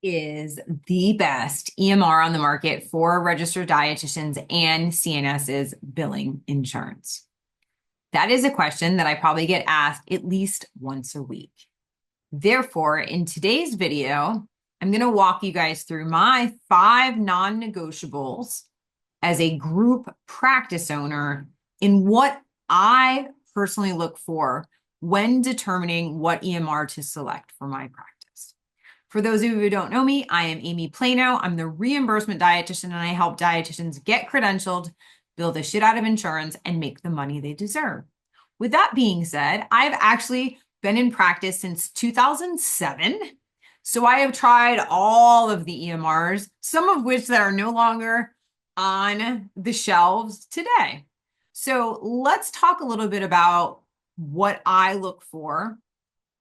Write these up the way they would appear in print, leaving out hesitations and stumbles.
Is the best EMR on the market for registered dietitians and CNSs billing insurance? That is a question that I probably get asked at least once a week. Therefore, in today's video, I'm going to walk you guys through my 5 non-negotiables as a group practice owner in what I personally look for when determining what EMR to select for my practice. For those of you who don't know me, I am Amy Plano. I'm the reimbursement dietitian, and I help dietitians get credentialed, build the shit out of insurance, and make the money they deserve. With that being said, I've actually been in practice since 2007. So I have tried all of the EMRs, some of which that are no longer on the shelves today. So let's talk a little bit about what I look for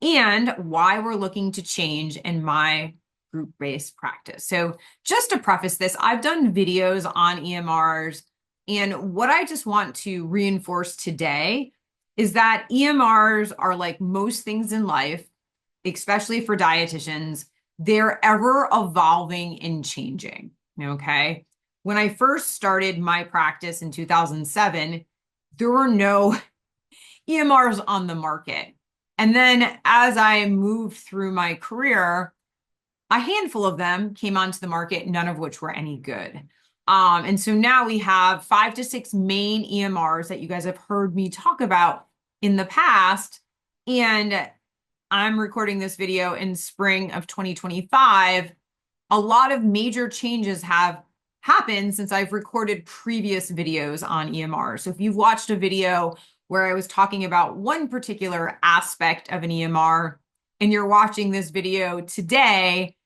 and why we're looking to change in my group-based practice. So just to preface this, I've done videos on EMRs, and what I just want to reinforce today is that EMRs are like most things in life, especially for dietitians, they're ever evolving and changing, okay? When I first started my practice in 2007, there were no EMRs on the market. And then as I moved through my career, a handful of them came onto the market, none of which were any good. And so now we have 5 to 6 main EMRs that you guys have heard me talk about in the past. And I'm recording this video in spring of 2025. A lot of major changes have happened since I've recorded previous videos on EMR. So if you've watched a video where I was talking about one particular aspect of an EMR, and you're watching this video today,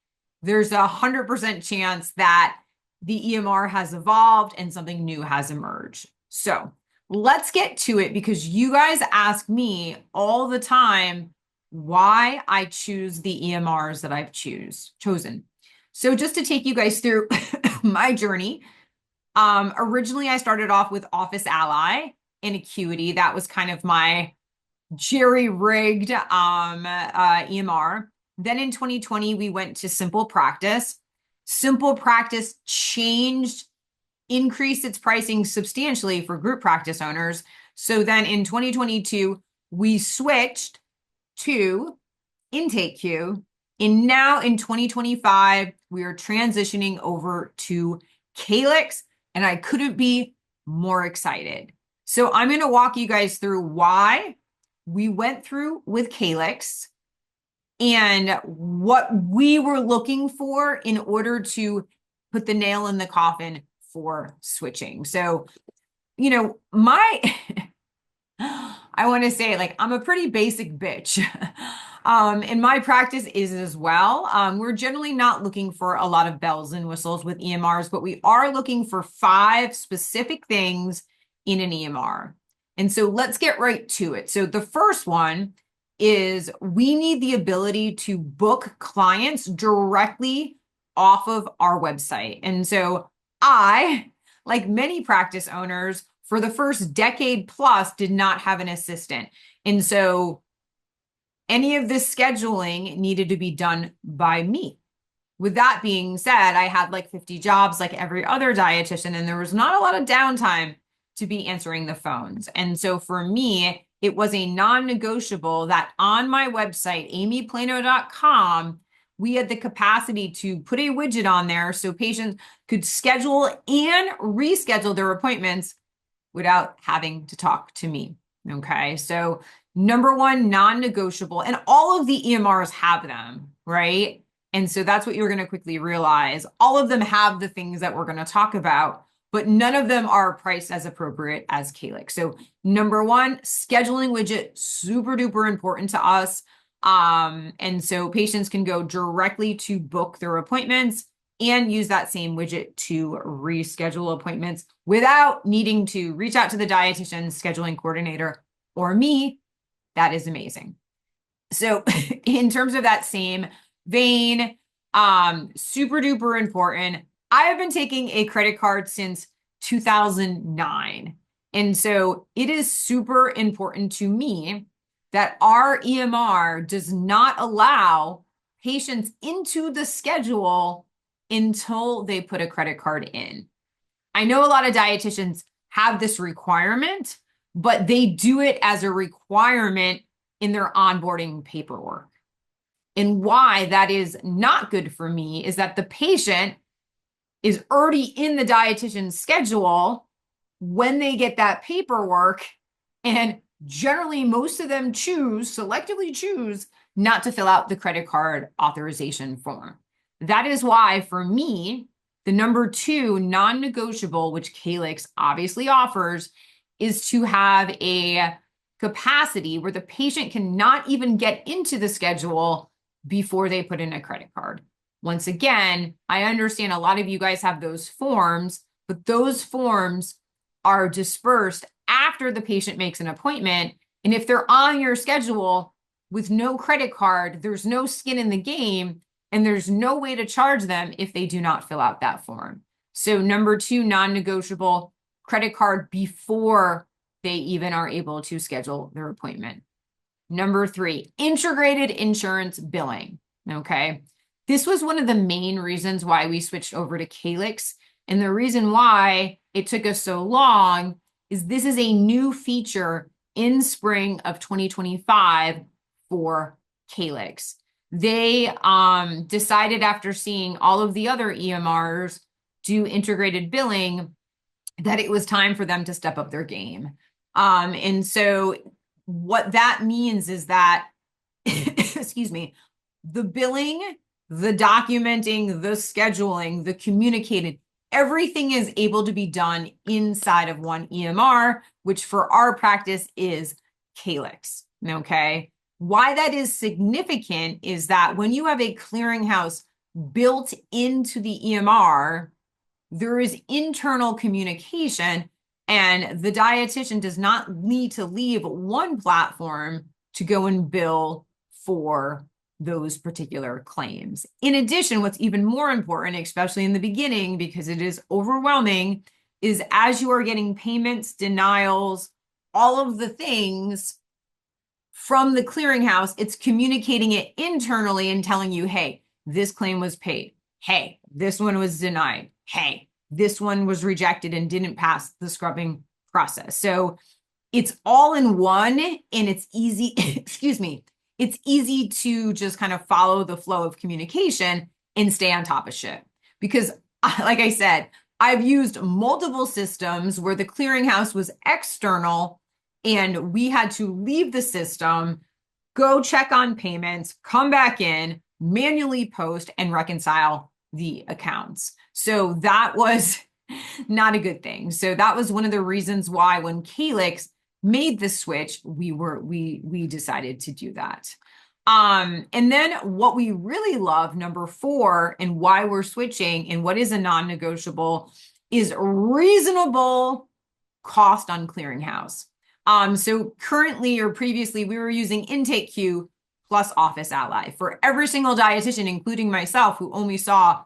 there's 100% chance that the EMR has evolved and something new has emerged. So let's get to it, because you guys ask me all the time why I choose the EMRs that I've chosen. So just to take you guys through my journey, originally I started off with Office Ally in Acuity. That was kind of my jerry-rigged EMR. Then in 2020, we went to Simple Practice. Simple Practice increased its pricing substantially for group practice owners. So then in 2022, we switched to IntakeQ. And now in 2025, we are transitioning over to Kalix, and I couldn't be more excited. So I'm going to walk you guys through why we went through with Kalix and what we were looking for in order to put the nail in the coffin for switching. So, I want to say, I'm a pretty basic bitch. And my practice is as well. We're generally not looking for a lot of bells and whistles with EMRs, but we are looking for 5 specific things in an EMR. And so let's get right to it. So the first one is we need the ability to book clients directly off of our website. And so I, like many practice owners, for the first decade plus, did not have an assistant. And so any of this scheduling needed to be done by me. With that being said, I had like 50 jobs like every other dietitian, and there was not a lot of downtime to be answering the phones. And so for me, it was a non-negotiable that on my website, amyplano.com, we had the capacity to put a widget on there so patients could schedule and reschedule their appointments without having to talk to me. Okay, so number one, non-negotiable, and all of the EMRs have them, right? And so that's what you're going to quickly realize. All of them have the things that we're going to talk about, but none of them are priced as appropriate as Kalix. So number one, scheduling widget, super duper important to us. And so patients can go directly to book their appointments and use that same widget to reschedule appointments without needing to reach out to the dietitian, scheduling coordinator, or me. That is amazing. So in terms of that same vein, super duper important. I have been taking a credit card since 2009. And so it is super important to me that our EMR does not allow patients into the schedule until they put a credit card in. I know a lot of dietitians have this requirement, but they do it as a requirement in their onboarding paperwork. And why that is not good for me is that the patient is already in the dietitian's schedule when they get that paperwork, and generally most of them selectively choose not to fill out the credit card authorization form. That is why for me, the number 2 non-negotiable, which Kalix obviously offers, is to have a capacity where the patient cannot even get into the schedule before they put in a credit card. Once again, I understand a lot of you guys have those forms, but those forms are dispersed after the patient makes an appointment. And if they're on your schedule with no credit card, there's no skin in the game, and there's no way to charge them if they do not fill out that form. So number 2, non-negotiable, credit card before they even are able to schedule their appointment. Number 3, integrated insurance billing. Okay. This was one of the main reasons why we switched over to Kalix. And the reason why it took us so long is this is a new feature in spring of 2025 for Kalix. They decided after seeing all of the other EMRs do integrated billing that it was time for them to step up their game. And so what that means is that, excuse me, the billing, the documenting, the scheduling, the communicating, everything is able to be done inside of one EMR, which for our practice is Kalix, okay? Why that is significant is that when you have a clearinghouse built into the EMR, there is internal communication, and the dietitian does not need to leave one platform to go and bill for those particular claims. In addition, what's even more important, especially in the beginning, because it is overwhelming, is as you are getting payments, denials, all of the things from the clearinghouse, it's communicating it internally and telling you, hey, this claim was paid. Hey, this one was denied. Hey, this one was rejected and didn't pass the scrubbing process. So it's all in one, and it's easy, excuse me, it's easy to just kind of follow the flow of communication and stay on top of shit. Because like I said, I've used multiple systems where the clearinghouse was external and we had to leave the system, go check on payments, come back in, manually post and reconcile the accounts. So that was not a good thing. So that was one of the reasons why when Kalix made the switch, we decided to do that. And then what we really love, number 4, and why we're switching and what is a non-negotiable is reasonable cost on Clearinghouse. So currently or previously we were using IntakeQ plus Office Ally. For every single dietitian, including myself, who only saw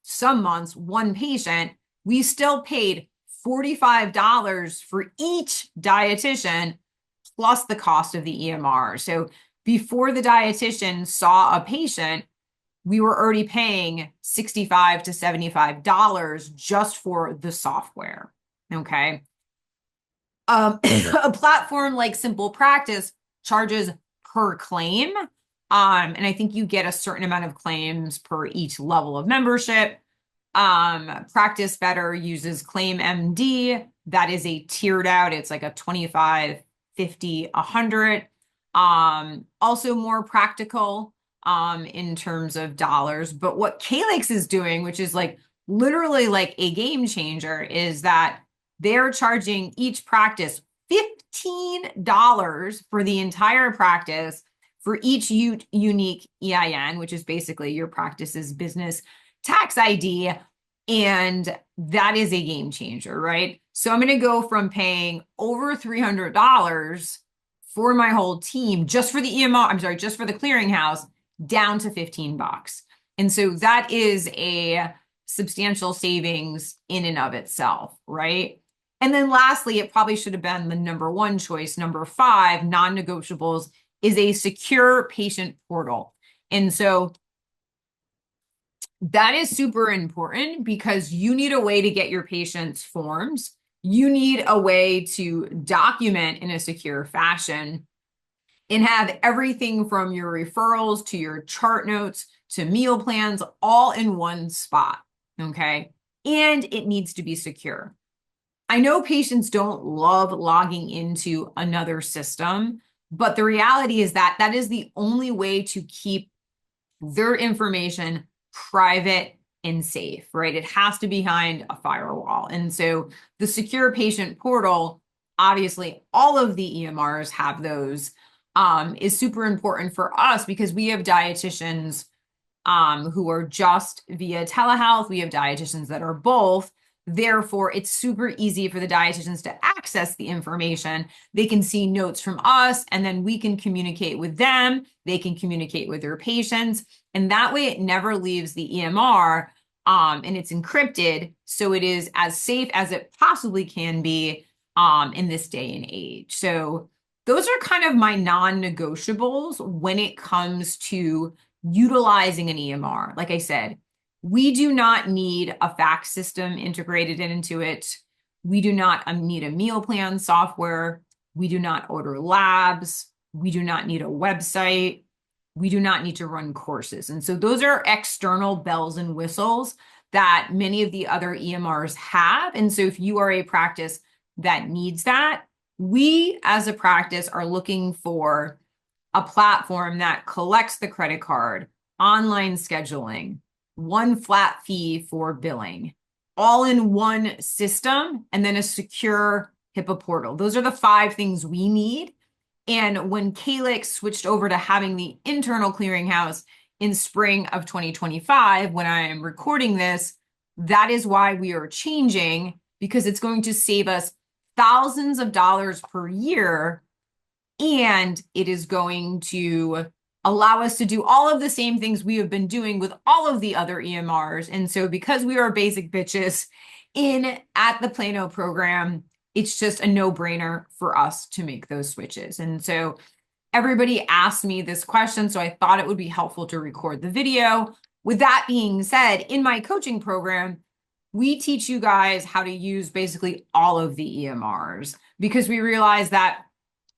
some months one patient, we still paid $45 for each dietitian plus the cost of the EMR. So before the dietitian saw a patient, we were already paying $65 to $75 just for the software, okay? A platform like Simple Practice charges per claim, and I think you get a certain amount of claims per each level of membership. Practice Better uses Claim MD. That is a tiered out. It's like a 25, 50, 100. Also more practical in terms of dollars. But what Kalix is doing, which is like literally like a game changer, is that they're charging each practice $15 for the entire practice for each unique EIN, which is basically your practice's business tax ID. And that is a game changer, right? So I'm going to go from paying over $300 for my whole team just for the EMR, I'm sorry, just for the clearinghouse, down to $15. And so that is a substantial savings in and of itself, right? And then lastly, it probably should have been the number 1 choice, number 5, non-negotiables, is a secure patient portal. And so That is super important because you need a way to get your patients forms. You need a way to document in a secure fashion and have everything from your referrals to your chart notes to meal plans all in one spot. Okay. And it needs to be secure. I know patients don't love logging into another system, but the reality is that that is the only way to keep their information private and safe, right? It has to be behind a firewall. And so the secure patient portal, obviously all of the EMRs have those, is super important for us because we have dietitians who are just via telehealth. We have dietitians that are both. Therefore, it's super easy for the dietitians to access the information. They can see notes from us, and then we can communicate with them. They can communicate with their patients. And that way, it never leaves the EMR, and it's encrypted. So it is as safe as it possibly can be in this day and age. So those are kind of my non-negotiables when it comes to utilizing an EMR. Like I said, we do not need a fax system integrated into it. We do not need a meal plan software. We do not order labs. We do not need a website. We do not need to run courses. And so those are external bells and whistles that many of the other EMRs have. And so if you are a practice that needs that, we as a practice are looking for a platform that collects the credit card, online scheduling, one flat fee for billing, all in one system, and then a secure HIPAA portal. Those are the 5 things we need. And when Kalix switched over to having the internal clearinghouse in spring of 2025, when I am recording this, that is why we are changing, because it's going to save us thousands of dollars per year. And it is going to allow us to do all of the same things we have been doing with all of the other EMRs. And so because we are basic bitches at the Plano program, it's just a no-brainer for us to make those switches. And so everybody asked me this question, so I thought it would be helpful to record the video. With that being said, in my coaching program, we teach you guys how to use basically all of the EMRs because we realize that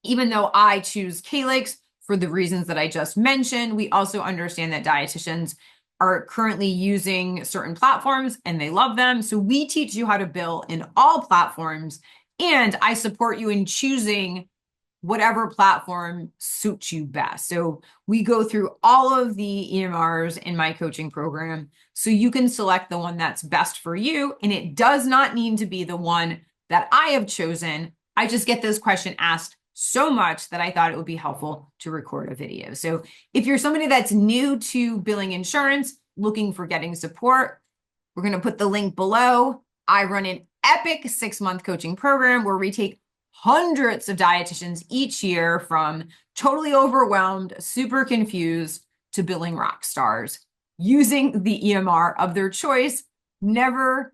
even though I choose Kalix for the reasons that I just mentioned, we also understand that dietitians are currently using certain platforms and they love them. So we teach you how to bill in all platforms, and I support you in choosing whatever platform suits you best. So we go through all of the EMRs in my coaching program so you can select the one that's best for you. And it does not need to be the one that I have chosen. I just get this question asked so much that I thought it would be helpful to record a video. So if you're somebody that's new to billing insurance, looking for getting support, we're going to put the link below. I run an epic 6-month coaching program where we take hundreds of dietitians each year from totally overwhelmed, super confused to billing rock stars using the EMR of their choice, never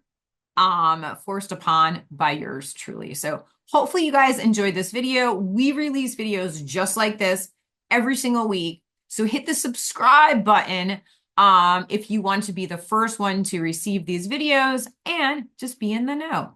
forced upon by yours truly. So hopefully you guys enjoyed this video. We release videos just like this every single week. So hit the subscribe button if you want to be the first one to receive these videos and just be in the know.